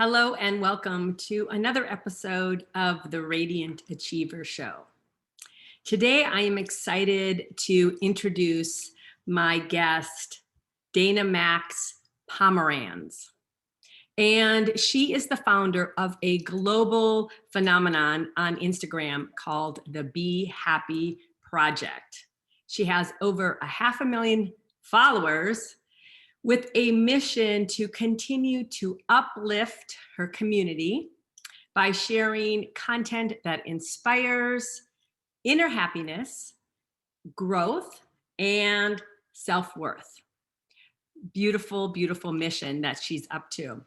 Hello and welcome to another episode of the Radiant Achiever Show. Today I am excited to introduce my guest, Dana-Maxx Pomeranz. And she is the founder of a global phenomenon on Instagram called the Be Happy Project. She has over 500,000 followers with a mission to continue to uplift her community by sharing content that inspires inner happiness, growth, and self-worth. Beautiful, beautiful mission that she's up to.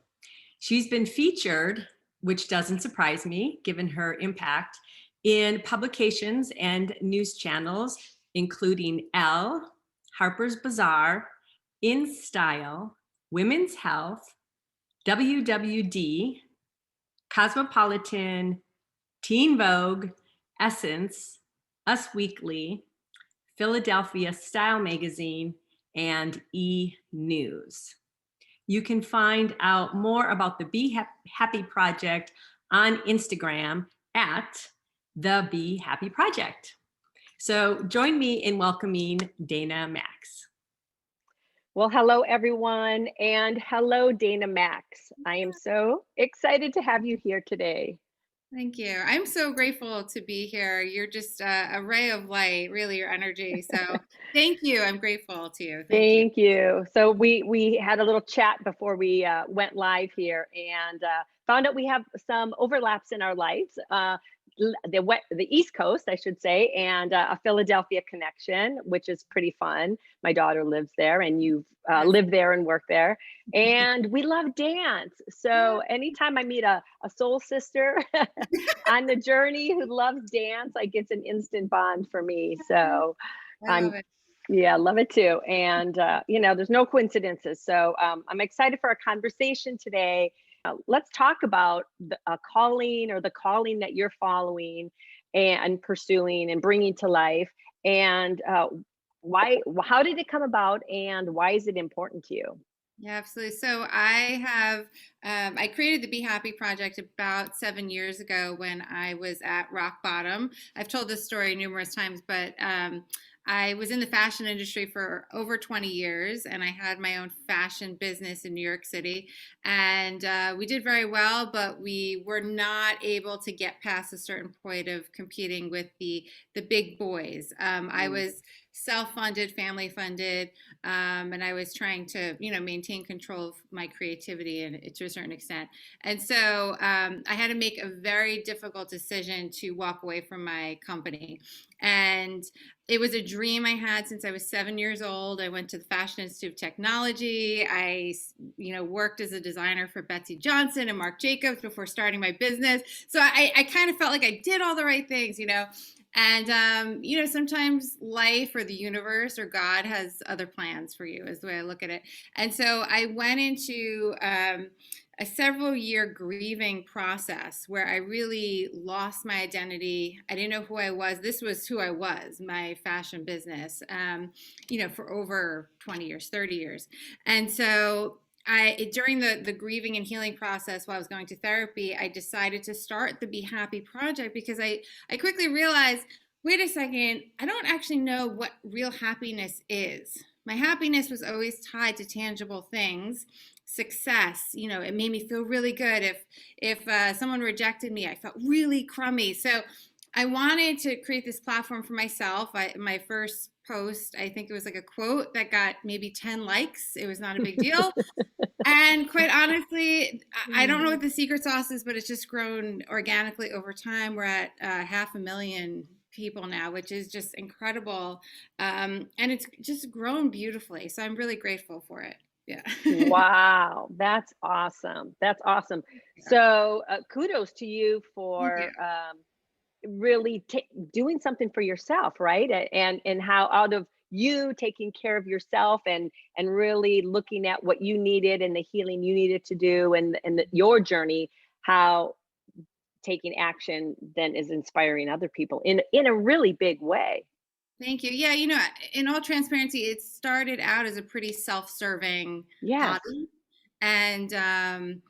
She's been featured, which doesn't surprise me, given her impact, in publications and news channels, including Elle, Harper's Bazaar, InStyle, Women's Health, WWD, Cosmopolitan, Teen Vogue, Essence, Us Weekly, Philadelphia Style Magazine, and E! News. You can find out more about the Be Happy Project on Instagram at the Be Happy Project. So join me in welcoming Dana-Maxx. Well, hello, everyone, and hello, Dana-Maxx. I am so excited to have you here today. Thank you. I'm so grateful to be here. You're just a ray of light, really, your energy. So thank you. I'm grateful to you. Thank you. Thank you. So we had a little chat before we went live here, and found out we have some overlaps in our lives. The East Coast, I should say, and a Philadelphia connection, which is pretty fun. My daughter lives there, and you've lived there and worked there. And we love dance. So anytime I meet a soul sister on the journey who loves dance, like it's an instant bond for me. So I love it. yeah, love it too. And, there's no coincidences. So I'm excited for our conversation today. Let's talk about the calling or the calling that you're following and pursuing and bringing to life. And how did it come about and why is it important to you? Yeah, absolutely. So I created the Be Happy Project about 7 years ago when I was at rock bottom. I've told this story numerous times, but I was in the fashion industry for over 20 years, and I had my own fashion business in New York City. And we did very well, but we were not able to get past a certain point of competing with the big boys. I was self-funded, family funded, and I was trying to, maintain control of my creativity and to a certain extent. And so I had to make a very difficult decision to walk away from my company. And it was a dream I had since I was 7 years old. I went to the Fashion Institute of Technology. I, worked as a designer for Betsy Johnson and Marc Jacobs before starting my business. So I kind of felt like I did all the right things, And, sometimes life or the universe or God has other plans for you is the way I look at it. And so I went into a several-year grieving process where I really lost my identity. I didn't know who I was. This was who I was, my fashion business, for over 20 years, 30 years. And so during the grieving and healing process while I was going to therapy, I decided to start the Be Happy Project because I quickly realized, wait a second, I don't actually know what real happiness is. My happiness was always tied to tangible things, success. It made me feel really good. If someone rejected me, I felt really crummy. So I wanted to create this platform for myself. My first post, I think it was like a quote that got maybe 10 likes. It was not a big deal. And quite honestly, I don't know what the secret sauce is, but it's just grown organically over time. We're at 500,000 people now, which is just incredible. And it's just grown beautifully. So I'm really grateful for it. Yeah. Wow, that's awesome. That's awesome. So kudos to you Thank for you. really doing something for yourself, right? And how out of you taking care of yourself and really looking at what you needed and the healing you needed to do and your journey, how taking action then is inspiring other people in a really big way. Thank you. Yeah, in all transparency, it started out as a pretty self-serving Yes. hobby. And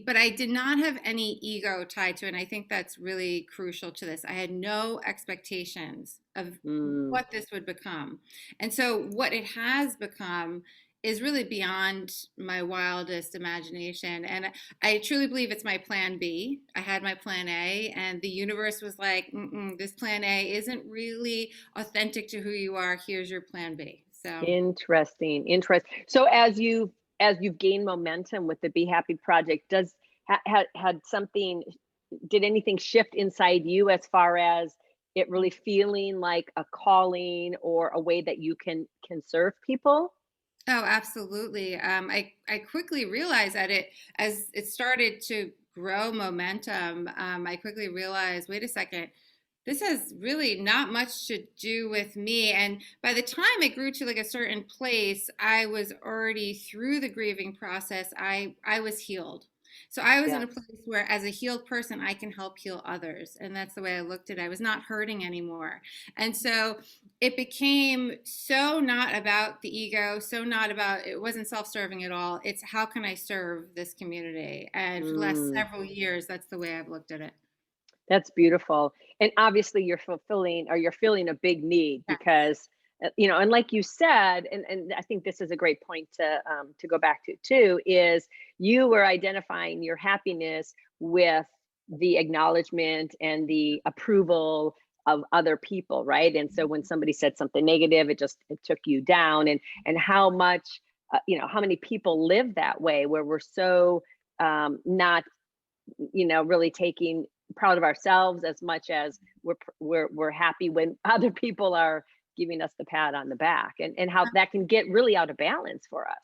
but I did not have any ego tied to it. And I think that's really crucial to this. I had no expectations of Mm, what this would become. And so what it has become is really beyond my wildest imagination. And I truly believe it's my plan B. I had my plan A, and the universe was like, mm-mm, this plan A isn't really authentic to who you are. Here's your plan B. So. interesting, interesting. So as you've gained momentum with the Be Happy project, does had something, did anything shift inside you as far as it really feeling like a calling or a way that you can serve people? Oh, absolutely. I quickly realized that as it started to grow momentum, I quickly realized, wait a second, this has really not much to do with me. And by the time it grew to like a certain place, I was already through the grieving process. I was healed. So I was in a Yes. place where, as a healed person, I can help heal others. And that's the way I looked at it. I was not hurting anymore. And so it became so not about the ego, so not about, it wasn't self-serving at all. It's how can I serve this community? And for the last Mm. several years, that's the way I've looked at it. That's beautiful. And obviously you're fulfilling or you're feeling a big need Yeah. because and like you said, and I think this is a great point to go back to too, is you were identifying your happiness with the acknowledgement and the approval of other people, right? And so when somebody said something negative, it took you down, and how much how many people live that way where we're so not really taking proud of ourselves as much as we're happy when other people are giving us the pat on the back, and how that can get really out of balance for us.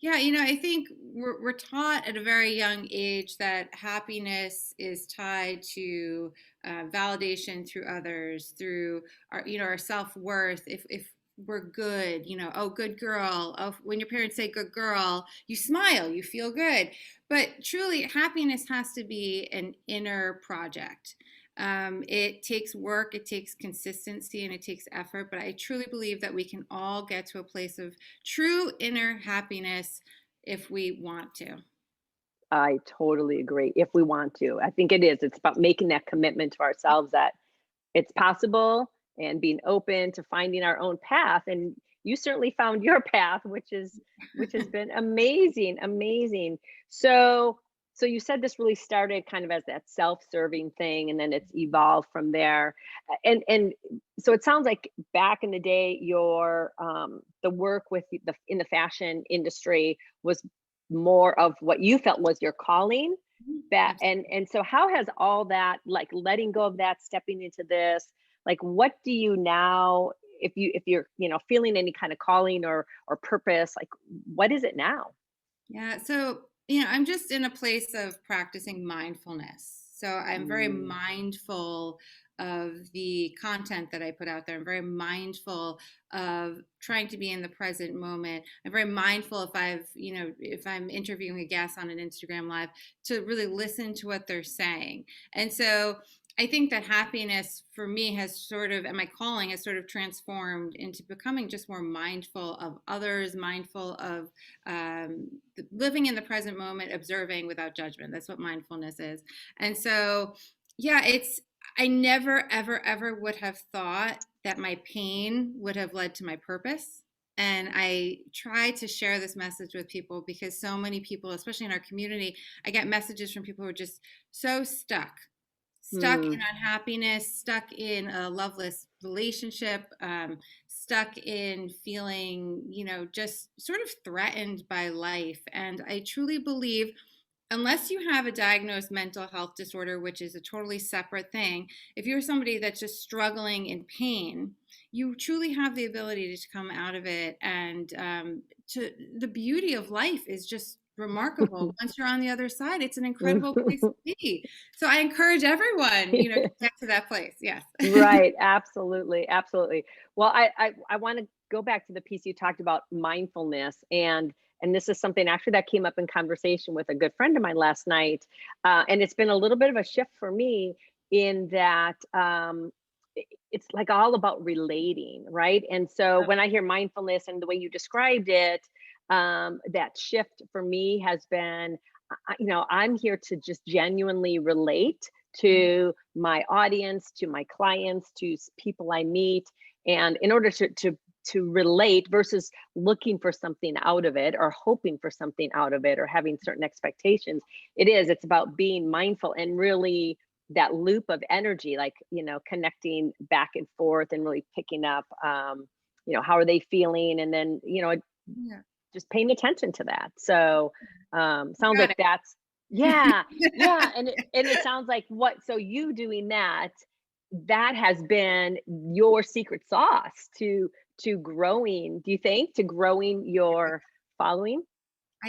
Yeah, I think we're taught at a very young age that happiness is tied to validation through others, through our self-worth. If we're good, oh, good girl. Oh, when your parents say good girl, you smile, you feel good. But truly, happiness has to be an inner project. It takes work, it takes consistency, and it takes effort. But I truly believe that we can all get to a place of true inner happiness if we want to. I totally agree. If we want to, I think it's about making that commitment to ourselves that it's possible, and being open to finding our own path. And you certainly found your path, which has been amazing, amazing. So you said this really started kind of as that self-serving thing, and then it's evolved from there. And so it sounds like back in the day, your the work with the in the fashion industry was more of what you felt was your calling. That and so how has all that, like letting go of that, stepping into this, like what do you now, if you're feeling any kind of calling or purpose, like what is it now? Yeah, so I'm just in a place of practicing mindfulness. So I'm very Mm, mindful of the content that I put out there. I'm very mindful of trying to be in the present moment. I'm very mindful if I'm interviewing a guest on an Instagram live, to really listen to what they're saying. And so I think that happiness for me has sort of, and my calling has sort of transformed into becoming just more mindful of others, mindful of living in the present moment, observing without judgment. That's what mindfulness is. And so, yeah, I never, ever, ever would have thought that my pain would have led to my purpose. And I try to share this message with people because so many people, especially in our community, I get messages from people who are just so stuck in mm, unhappiness, stuck in a loveless relationship, stuck in feeling, just sort of threatened by life. And I truly believe, unless you have a diagnosed mental health disorder, which is a totally separate thing, if you're somebody that's just struggling in pain, you truly have the ability to come out of it. And to the beauty of life is just remarkable. Once you're on the other side, it's an incredible place to be. So I encourage everyone, to get to that place. Yes. right, absolutely, absolutely. Well, I want to go back to the piece you talked about, mindfulness, and this is something actually that came up in conversation with a good friend of mine last night, and it's been a little bit of a shift for me in that it's like all about relating, right? And so when I hear mindfulness and the way you described it, that shift for me has been I'm here to just genuinely relate to my audience, to my clients, to people I meet. And in order to relate versus looking for something out of it or hoping for something out of it or having certain expectations, it's about being mindful and really that loop of energy, like, connecting back and forth and really picking up, how are they feeling? And then, Yeah. just paying attention to that. So, You sounds got like it. that's, yeah, yeah. And it sounds like so you doing that, that has been your secret sauce to growing, do you think, to growing your following?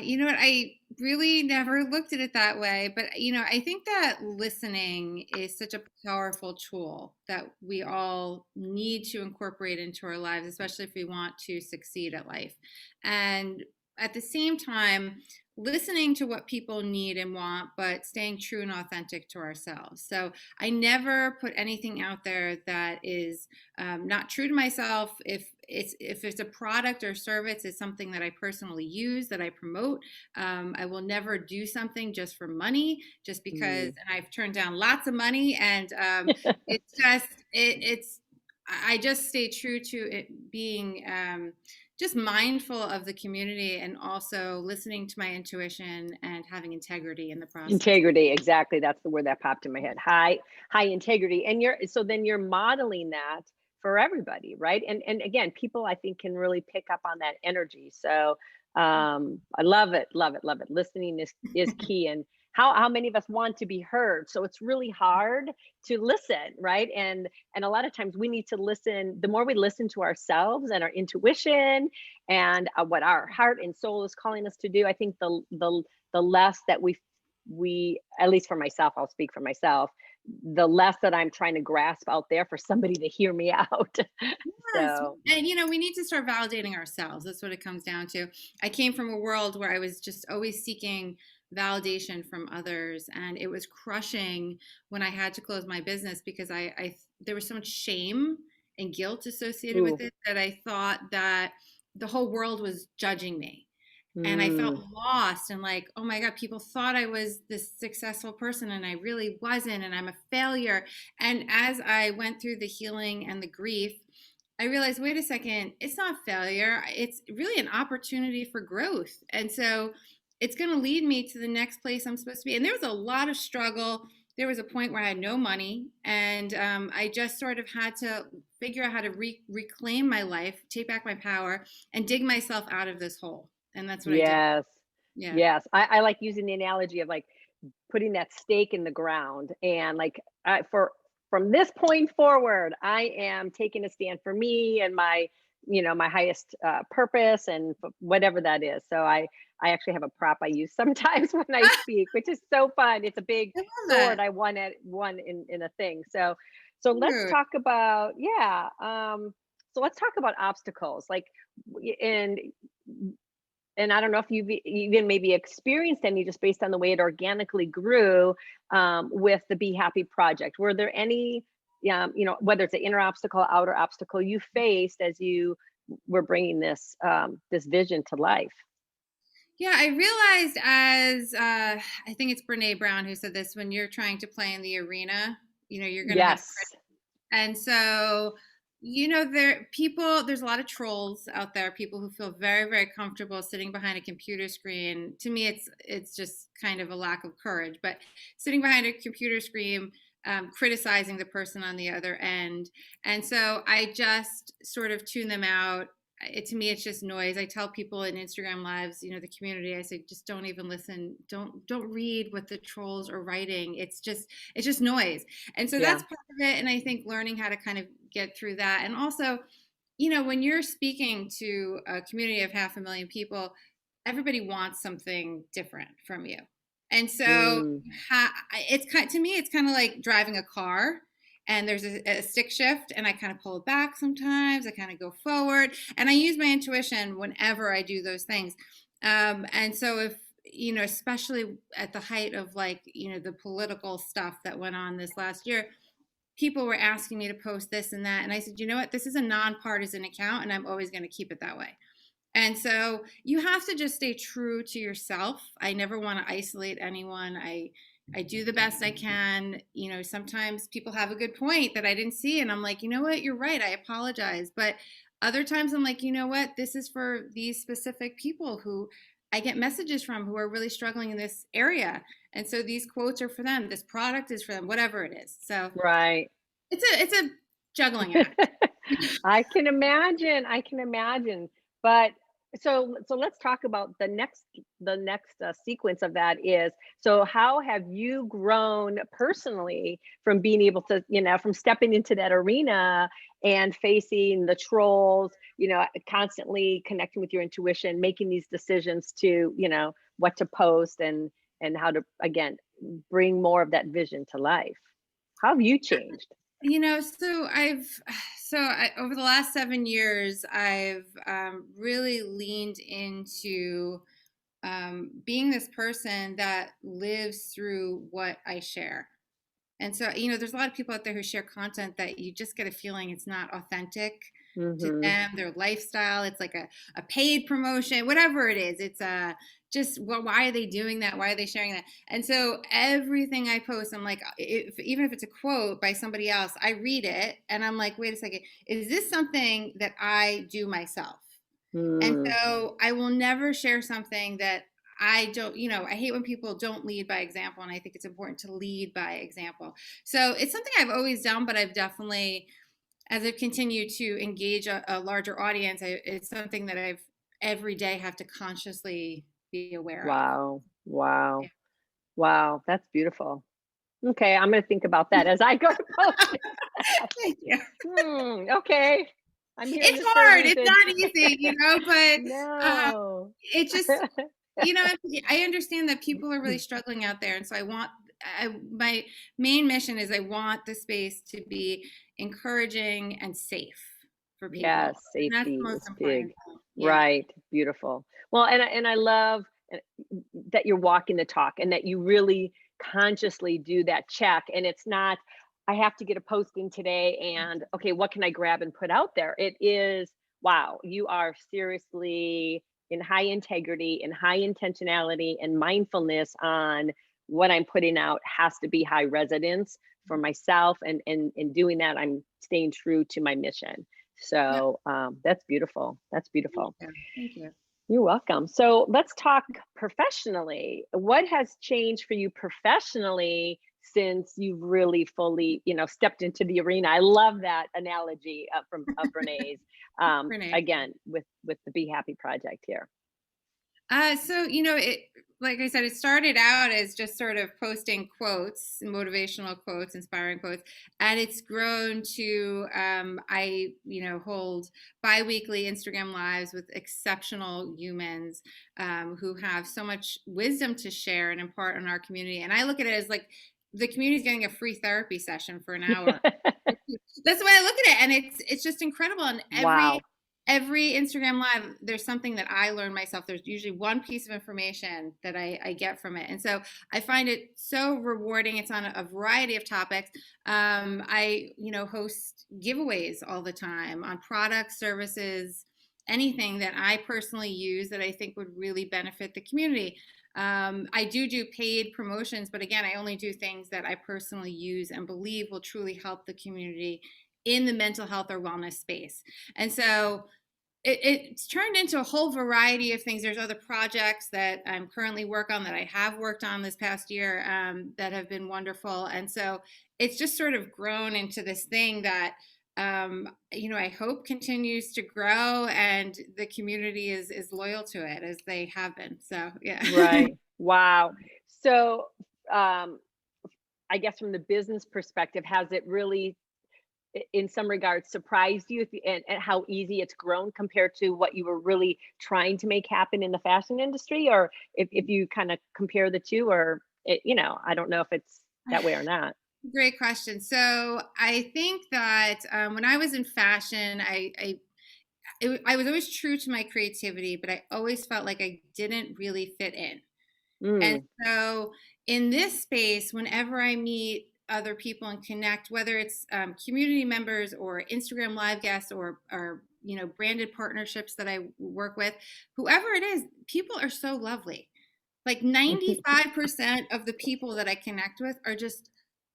You know what? I really never looked at it that way, but I think that listening is such a powerful tool that we all need to incorporate into our lives, especially if we want to succeed at life. And at the same time, listening to what people need and want, but staying true and authentic to ourselves. So I never put anything out there that is not true to myself. If it's a product or service, it's something that I personally use, that I promote. I will never do something just for money, just because. Mm. And I've turned down lots of money, and it's just it's. I just stay true to it being just mindful of the community and also listening to my intuition and having integrity in the process. Integrity, exactly. That's the word that popped in my head. High integrity. And then you're modeling that for everybody, right? And again, people I think can really pick up on that energy. So I love it, love it, love it. Listening is key. And how many of us want to be heard? So it's really hard to listen, right? And a lot of times we need to listen. The more we listen to ourselves and our intuition and what our heart and soul is calling us to do, I think the less that we, at least for myself, I'll speak for myself, the less that I'm trying to grasp out there for somebody to hear me out. Yes. So And we need to start validating ourselves. That's what it comes down to. I came from a world where I was just always seeking validation from others, and it was crushing when I had to close my business because I there was so much shame and guilt associated with ooh, it that I thought that the whole world was judging me. And I felt mm, lost and like, oh my God, people thought I was this successful person and I really wasn't, and I'm a failure. And as I went through the healing and the grief, I realized, wait a second, it's not failure. It's really an opportunity for growth. And so it's going to lead me to the next place I'm supposed to be. And there was a lot of struggle. There was a point where I had no money, and I just sort of had to figure out how to reclaim my life, take back my power, and dig myself out of this hole. And that's what I did. yes, Yeah. yes. I like using the analogy of like putting that stake in the ground and like for from this point forward, I am taking a stand for me and my, my highest purpose and whatever that is. So I actually have a prop I use sometimes when I speak, which is so fun. It's a big I love sword that. I won in a thing. So let's Cute. talk about, yeah. So let's talk about obstacles, like, and I don't know if you've even maybe experienced any just based on the way it organically grew, with the Be Happy project. Were there any, whether it's an inner obstacle, outer obstacle you faced as you were bringing this vision to life? Yeah, I realized as I think it's Brene Brown who said this: when you're trying to play in the arena, you're going to have. Yes. And so, there's a lot of trolls out there, people who feel very, very comfortable sitting behind a computer screen. To me, it's just kind of a lack of courage, but sitting behind a computer screen, criticizing the person on the other end. And so I just sort of tune them out. To me, it's just noise. I tell people in Instagram lives, the community, I say, just don't even listen. Don't read what the trolls are writing. It's just noise. And so Yeah. that's part of it. And I think learning how to kind of get through that. And also, when you're speaking to a community of 500,000 people, everybody wants something different from you. And so Mm, to me, it's kind of like driving a car, and there's a stick shift, and I kind of pull it back sometimes. I kind of go forward, and I use my intuition whenever I do those things. And so if, especially at the height of like, the political stuff that went on this last year, people were asking me to post this and that. And I said, you know what? This is a nonpartisan account, and I'm always going to keep it that way. And so you have to just stay true to yourself. I never want to isolate anyone. I do the best I can. You know, sometimes people have a good point that I didn't see, and I'm like, you know what, you're right. I apologize. But other times I'm like, you know what, this is for these specific people who I get messages from who are really struggling in this area. And so these quotes are for them. This product is for them, whatever it is. So Right. it's a juggling act. I can imagine. I can imagine. But so let's talk about the next sequence of that is, so how have you grown personally from being able to, from stepping into that arena and facing the trolls, constantly connecting with your intuition, making these decisions to, what to post and how to, again, bring more of that vision to life. How have you changed? You know, over the last 7 years, I've really leaned into being this person that lives through what I share. And so, you know, there's a lot of people out there who share content that you just get a feeling it's not authentic to Hmm. them, their lifestyle. It's like a paid promotion, whatever it is. It's just, well, why are they doing that? Why are they sharing that? And so everything I post, I'm like, even if it's a quote by somebody else, I read it and I'm like, wait a second, is this something that I do myself? And Mm, so I will never share something that I don't, you know, I hate when people don't lead by example. And I think it's important to lead by example. So it's something I've always done, but I've definitely, as I've continued to engage a larger audience, it's something that I've every day have to consciously be aware of. wow. Wow. Wow. That's beautiful. Okay, I'm gonna think about that as I go to post it. Thank you. Okay. I'm hearing It's a hard. certain It's not easy, you know, but um, No. it just, you know, I understand that people are really struggling out there. And so my main mission is I want the space to be encouraging and safe for people. Yes, And that's the safety most is big. important thing. Yeah. Right, beautiful. Well, and I love uh, that you're walking the talk and that you really consciously do that check. And it's not, I have to get a posting today and okay, what can I grab and put out there? It is, wow, you are seriously in high integrity and high intentionality and mindfulness on what I'm putting out has to be high resonance for myself. And in doing that, I'm staying true to my mission. Yep. So that's beautiful. That's Thank beautiful. you. Thank you. You're welcome. So let's talk professionally. What has changed for you professionally since you've really fully, stepped into the arena? I love that analogy from Renee's. Renee. Again, with the Be Happy project here. So, you know, like I said, it started out as just sort of posting quotes, motivational quotes, inspiring quotes, and it's grown to hold biweekly Instagram lives with exceptional humans who have so much wisdom to share and impart on our community. And I look at it as like the community is getting a free therapy session for an hour. That's the way I look at it, and it's just incredible. And Wow. every Instagram live, there's something that I learn myself. There's usually one piece of information that I get from it. And so I find it so rewarding. It's on a variety of topics. Host giveaways all the time on products, services, anything that I personally use that I think would really benefit the community. I do paid promotions, but again, I only do things that I personally use and believe will truly help the community in the mental health or wellness space. And so it's turned into a whole variety of things. There's other projects that I'm currently work on that I have worked on this past year that have been wonderful. And so it's just sort of grown into this thing that I hope continues to grow and the community is loyal to it as they have been. So yeah. Right. Wow. So I guess from the business perspective, has it really in some regards surprised you and how easy it's grown compared to what you were really trying to make happen in the fashion industry, or if you kind of compare the two, or I don't know if it's that way or not. Great question. So I think that when I was in fashion, I was always true to my creativity, but I always felt like I didn't really fit in. And Mm, so in this space, whenever I meet other people and connect, whether it's community members or Instagram live guests or branded partnerships that I work with, whoever it is, people are so lovely. Like 95% of the people that I connect with are just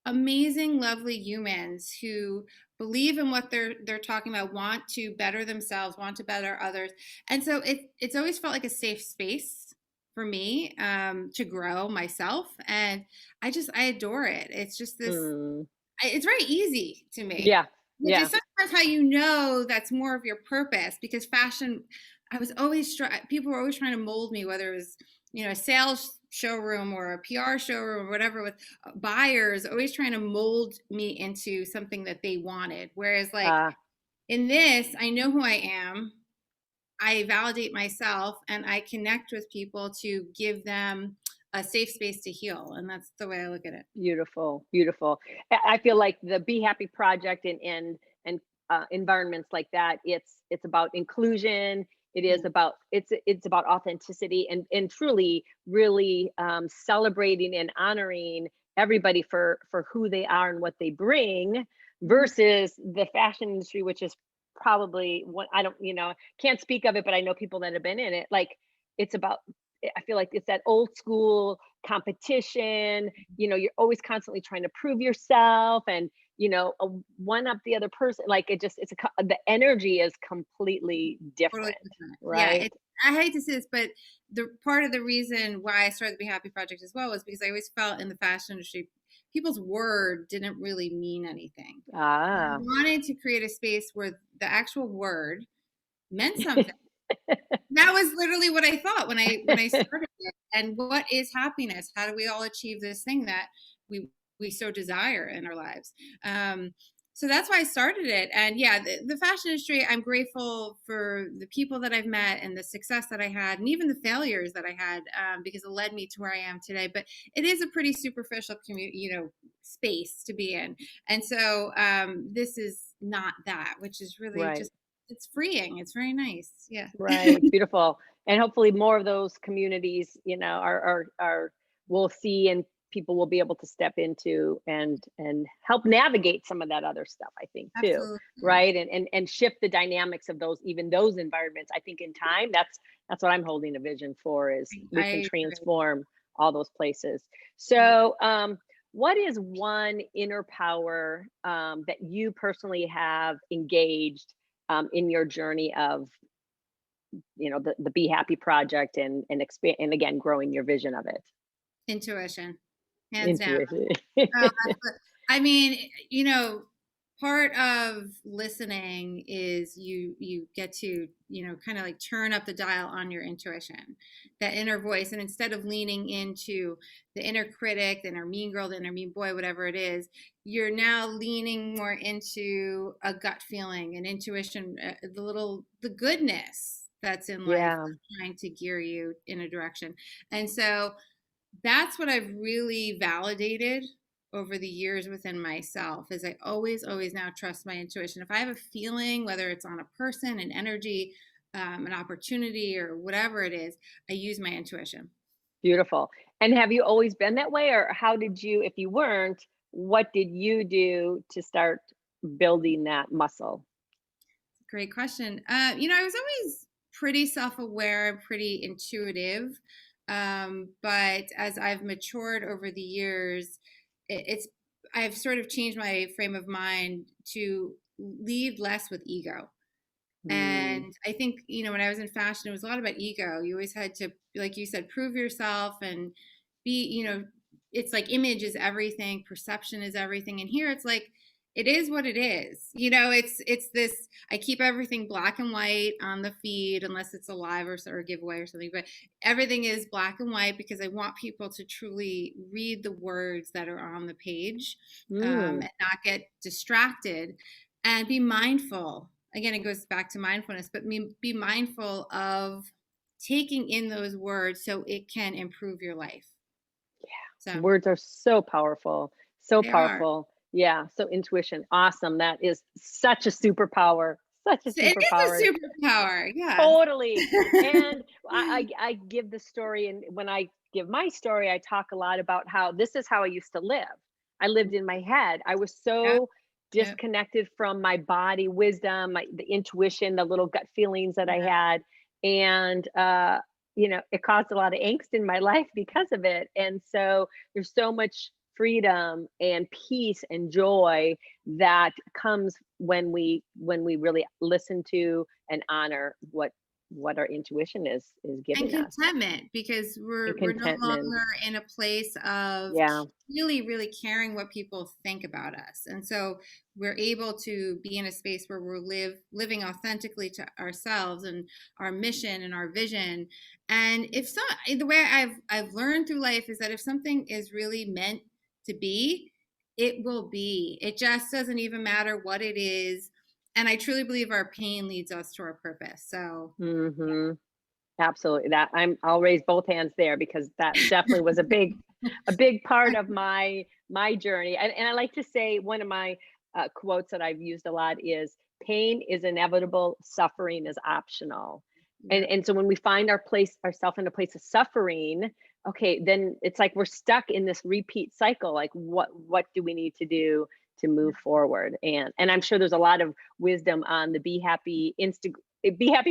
amazing, lovely humans who believe in what they're talking about, want to better themselves, want to better others. And so it's always felt like a safe space for me to grow myself. And I adore it. It's just this, Mm. it's very easy to me. Yeah. Which Yeah. is sometimes how that's more of your purpose, because fashion, I was always people were always trying to mold me, whether it was, a sales showroom or a PR showroom or whatever, with buyers always trying to mold me into something that they wanted. Whereas like in this, I know who I am. I validate myself and I connect with people to give them a safe space to heal. And that's the way I look at it. Beautiful, beautiful. I feel like the Be Happy Project and environments like that, it's about inclusion. It is Yeah. about it's about authenticity and truly really celebrating and honoring everybody for who they are and what they bring, versus the fashion industry, which is probably what I don't, can't speak of it, but I know people that have been in it. Like it's about, I feel like it's that old school competition. You're always constantly trying to prove yourself and, one up the other person. Like the energy is completely Totally different, different. Yeah, right? I hate to say this, but the part of the reason why I started the Be Happy Project as well was because I always felt in the fashion industry, people's word didn't really mean anything. I Ah, wanted to create a space where the actual word meant something. That was literally what I thought when I started it. And what is happiness? How do we all achieve this thing that we so desire in our lives? So that's why I started it. And yeah, the fashion industry, I'm grateful for the people that I've met and the success that I had, and even the failures that I had, because it led me to where I am today. But it is a pretty superficial space to be in. And so this is not that, which is really right. just, it's freeing. It's very nice. Yeah. Right, beautiful. And hopefully more of those communities, are we'll see and people will be able to step into and help navigate some of that other stuff, I think too. Absolutely. Right. And shift the dynamics of those environments. I think in time, that's what I'm holding a vision for, is we I can agree. transform all those places. Yeah. So what is one inner power that you personally have engaged in your journey of the Be Happy Project and expand, and again growing your vision of it? Intuition, hands down. Intuition. Uh, I mean, part of listening is you get to, kind of like turn up the dial on your intuition, that inner voice. And instead of leaning into the inner critic, the inner mean girl, the inner mean boy, whatever it is, you're now leaning more into a gut feeling and intuition, the goodness that's in life Yeah, that's trying to gear you in a direction. And so that's what I've really validated over the years within myself, is I always now trust my intuition. If I have a feeling, whether it's on a person, an energy, an opportunity, or whatever it is, I use my intuition. beautiful. And have you always been that way, or how did you, if you weren't, what did you do to start building that muscle? Great question. I was always pretty self-aware, pretty intuitive. But as I've matured over the years, it's I've sort of changed my frame of mind to lead less with ego. Mm, And I think, when I was in fashion, it was a lot about ego. You always had to, like you said, prove yourself and be, it's like image is everything, perception is everything. And here it's like, it is what it is. It's this, I keep everything black and white on the feed, unless it's a live or a giveaway or something, but everything is black and white because I want people to truly read the words that are on the page, and mm, not get distracted and be mindful. Again, it goes back to mindfulness, but be mindful of taking in those words so it can improve your life. So words are so powerful, so they are. powerful. Yeah, so intuition, awesome. That is such a superpower, such a So it superpower. is a superpower. Yeah. Totally. And I give the story, and when I give my story, I talk a lot about how this is how I used to live. I lived in my head. I was Yeah. so Yep. disconnected from my body wisdom, the intuition, the little gut feelings that I Yeah. had. And, it caused a lot of angst in my life because of it. And so there's so much freedom and peace and joy that comes when we really listen to and honor what our intuition is And giving us, contentment, because and we're no contentment. longer in a place of Yeah. really really caring what people think about us, and so we're able to be in a space where we're living authentically to ourselves and our mission and our vision. And if so, the way I've learned through life is that if something is really meant to be, it will be. It just doesn't even matter what it is. And I truly believe our pain leads us to our purpose. So Hmm. Absolutely. I'll raise both hands there, because that definitely was a big part of my journey. And I like to say, one of my quotes that I've used a lot is, pain is inevitable, suffering is optional. And yeah. and so when we find ourselves in a place of suffering, okay, then it's like we're stuck in this repeat cycle. Like, what do we need to do to move forward? And I'm sure there's a lot of wisdom on the Be Happy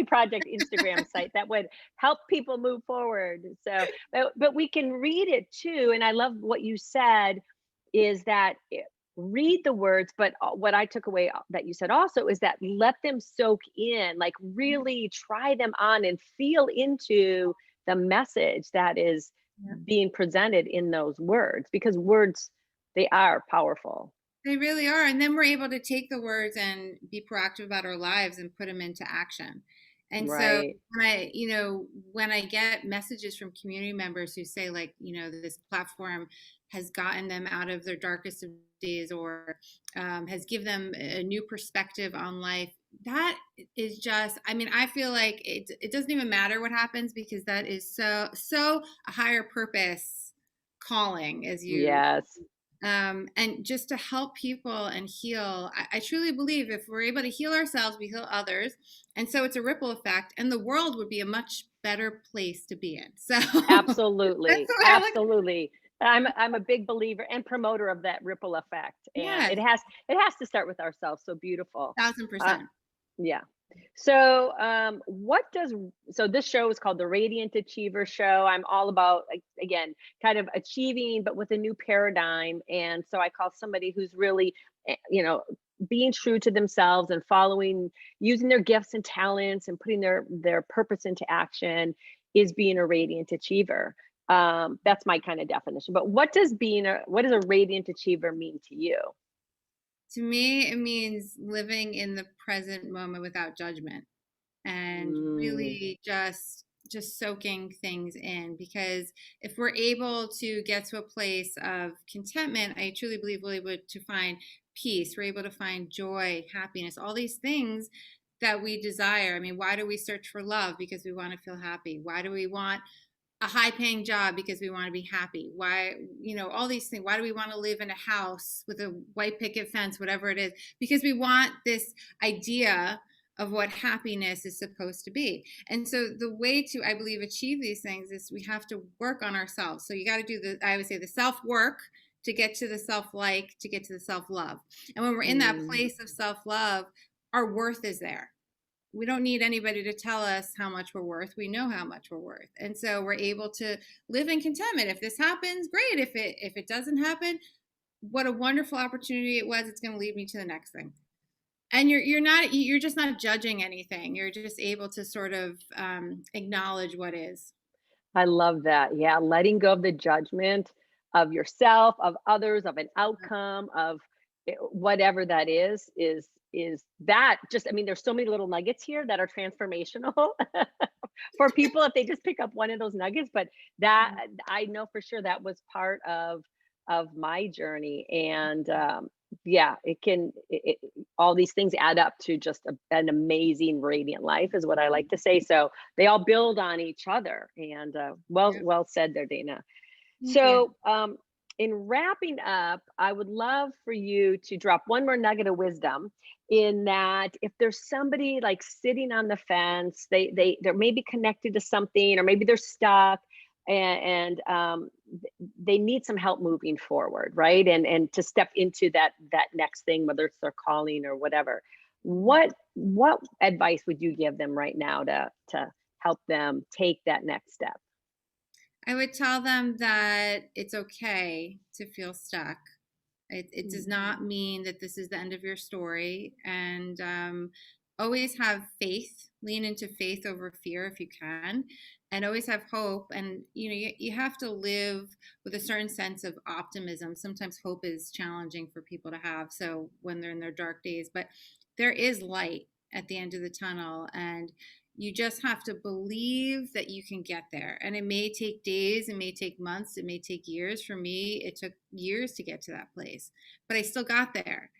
Project Instagram site that would help people move forward. So, but we can read it too. And I love what you said, is that read the words, but what I took away that you said also is that let them soak in, like really try them on and feel into the message that is Yeah. being presented in those words, because words, they are powerful. They really are. And then we're able to take the words and be proactive about our lives and put them into action. And so Right. when I get messages from community members who say, like, this platform has gotten them out of their darkest of days, or has given them a new perspective on life, that is just, I mean, I feel like it doesn't even matter what happens, because that is so a higher purpose calling, as you. Yes. And just to help people and heal. I truly believe if we're able to heal ourselves, we heal others. And so it's a ripple effect, and the world would be a much better place to be in. So that's Absolutely, the way I look at it. absolutely. I'm a big believer and promoter of that ripple effect, and Yes, it has to start with ourselves. So beautiful. thousand Uh, percent. yeah. So, so this show is called the Radiant Achiever Show. I'm all about, like, again, kind of achieving, but with a new paradigm. And so I call somebody who's really, eh, you know, being true to themselves and using their gifts and talents and putting their purpose into action, is being a radiant achiever. That's my kind of definition. But what does a radiant achiever mean to you? To me, it means living in the present moment without judgment, and Mm, really just soaking things in. Because if we're able to get to a place of contentment, I truly believe we're able to find peace, we're able to find joy, happiness, all these things that we desire. I mean, why do we search for love? Because we want to feel happy. Why do we want a high paying job? Because we want to be happy. Why, all these things. Why do we want to live in a house with a white picket fence, whatever it is? Because we want this idea of what happiness is supposed to be. And so the way to, I believe, achieve these things is we have to work on ourselves. So you got to do I would say, the self work to get to the self like, to get to the self love. And when we're in that mm. place of self love, our worth is there. We don't need anybody to tell us how much we're worth. We know how much we're worth. And so we're able to live in contentment. If this happens, great. If it doesn't happen, what a wonderful opportunity it was. It's going to lead me to the next thing. And you're just not judging anything. You're just able to sort of acknowledge what is. I love that. Yeah, letting go of the judgment of yourself, of others, of an outcome, of whatever that is that just, I mean, there's so many little nuggets here that are transformational for people if they just pick up one of those nuggets. But that, I know for sure that was part of my journey. And yeah, all these things add up to just an amazing radiant life, is what I like to say. So they all build on each other. And Yeah. well said there, Dana. Thank you. So, in wrapping up, I would love for you to drop one more nugget of wisdom, in that if there's somebody like sitting on the fence, they're maybe connected to something, or maybe they're stuck, they need some help moving forward, right? And to step into that next thing, whether it's their calling or whatever. What advice would you give them right now to help them take that next step? I would tell them that it's okay to feel stuck. It does not mean that this is the end of your story. And always have faith, lean into faith over fear if you can, and always have hope. And, you have to live with a certain sense of optimism. Sometimes hope is challenging for people to have. So when they're in their dark days, but there is light at the end of the tunnel. And you just have to believe that you can get there. And it may take days, it may take months, it may take years. For me, it took years to get to that place, but I still got there.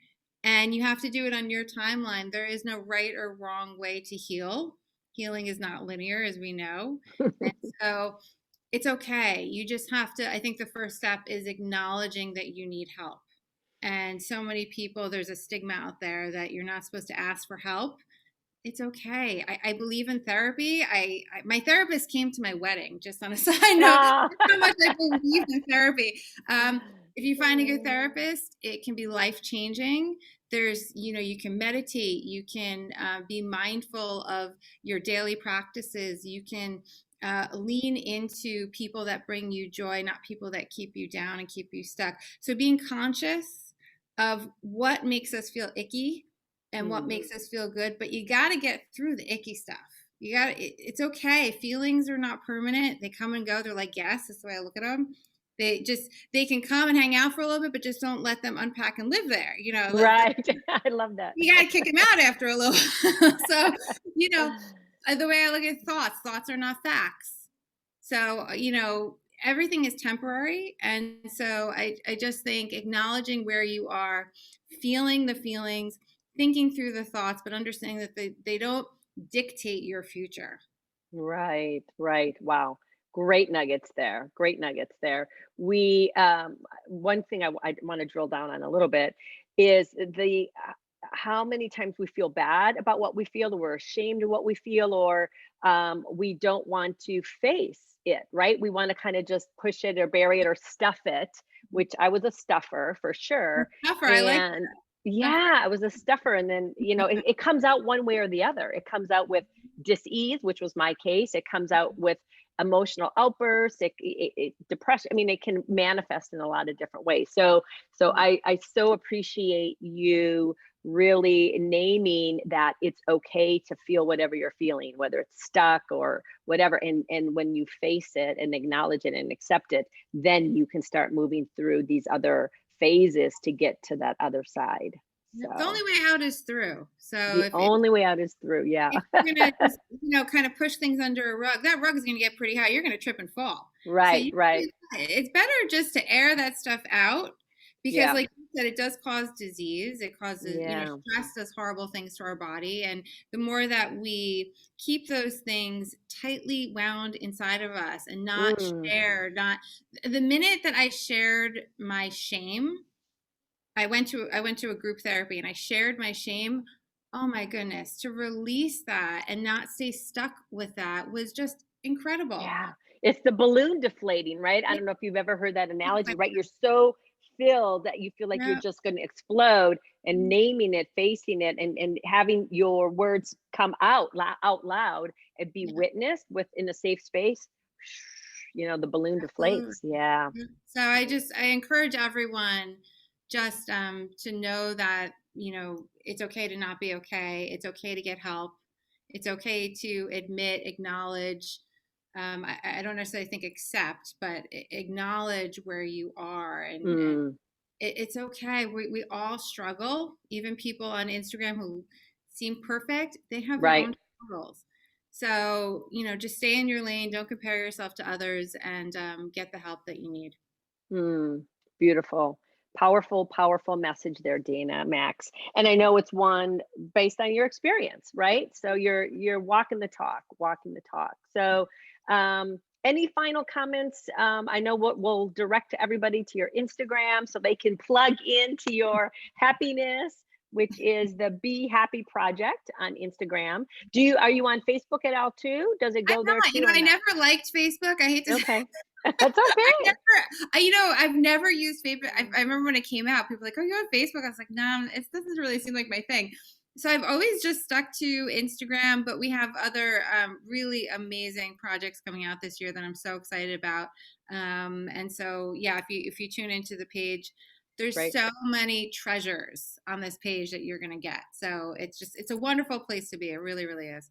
And you have to do it on your timeline. There is no right or wrong way to heal. Healing is not linear, as we know. And so it's okay. You just have to, I think the first step is acknowledging that you need help. And so many people, there's a stigma out there that you're not supposed to ask for help. It's okay. I believe in therapy. My therapist came to my wedding, just on a side note. Ah. How much I believe in therapy. If you find a good therapist, it can be life changing. There's, you can meditate. You can be mindful of your daily practices. You can lean into people that bring you joy, not people that keep you down and keep you stuck. So being conscious of what makes us feel icky and what makes us feel good, but you got to get through the icky stuff. It's okay. Feelings are not permanent. They come and go. They're like gas. That's the way I look at them. They can come and hang out for a little bit, but just don't let them unpack and live there. Right. I love that. You got to kick them out after a little. So, the way I look at thoughts are not facts. So, everything is temporary. And so I just think acknowledging where you are, feeling the feelings, thinking through the thoughts, but understanding that they don't dictate your future. Right. Wow. Great nuggets there. We, one thing I want to drill down on a little bit is how many times we feel bad about what we feel, or we're ashamed of what we feel, or we don't want to face it, right? We want to kind of just push it or bury it or stuff it, which I was a stuffer for sure. Stuffer, I like And yeah, I was a stuffer. And then, it comes out one way or the other. It comes out with dis-ease, which was my case. It comes out with emotional outbursts, depression. I mean, it can manifest in a lot of different ways. So I so appreciate you really naming that it's okay to feel whatever you're feeling, whether it's stuck or whatever. And when you face it and acknowledge it and accept it, then you can start moving through these other phases to get to that other side. So the only way out is through. So the only way out is through. Yeah. If you're gonna just, kind of push things under a rug, that rug is gonna get pretty high. You're gonna trip and fall. Right. Right. It's better just to air that stuff out, because Yeah. like you said, it does cause disease. It causes, Yeah. stress does horrible things to our body. And the more that we keep those things tightly wound inside of us and not share, the minute that I shared my shame, I went to a group therapy and I shared my shame. Oh my goodness, to release that and not stay stuck with that was just incredible. Yeah. It's the balloon deflating, right? I don't know if you've ever heard that analogy, right? You're so filled that you feel like you're just going to explode, and naming it, facing it, and having your words come out loud and be witnessed within a safe space. The balloon deflates. Yeah. So I encourage everyone just to know that, it's okay to not be okay. It's okay to get help. It's okay to admit, acknowledge. I don't necessarily think accept, but acknowledge where you are. And it's okay. We all struggle. Even people on Instagram who seem perfect, they have their own struggles. So, just stay in your lane. Don't compare yourself to others, and get the help that you need. Beautiful. Powerful message there, Dana-Maxx. And I know it's one based on your experience, right? So you're walking the talk. So any final comments? I know we'll direct everybody to your Instagram so they can plug into your happiness, which is the Be Happy Project on Instagram. Are you on Facebook at all too? Does it I'm go there not, too you know, or I not? never liked Facebook. I hate to say Okay. That's I've okay. never, I've never used Facebook. I remember when it came out, people were like, "Oh, you're on Facebook." I was like, "No, it doesn't really seem like my thing." So I've always just stuck to Instagram, but we have other really amazing projects coming out this year that I'm so excited about. And so, yeah, if you tune into the page, there's Right. so many treasures on this page that you're gonna get. So it's a wonderful place to be. It really, really is.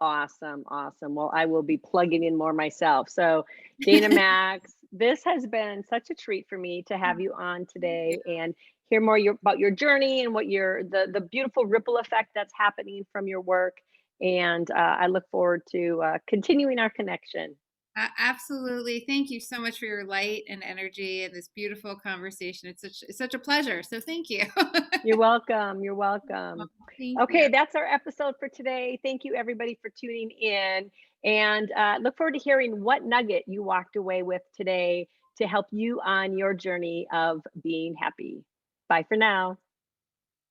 Awesome, awesome. Well, I will be plugging in more myself. So, Dana-Maxx, this has been such a treat for me to have you on Thank you. today and hear more about your journey and what the beautiful ripple effect that's happening from your work. And I look forward to continuing our connection. Absolutely. Thank you so much for your light and energy and this beautiful conversation. It's such a pleasure. So thank you. You're welcome. You're welcome. Thank you. Okay, that's our episode for today. Thank you, everybody, for tuning in. And look forward to hearing what nugget you walked away with today to help you on your journey of being happy. Bye for now.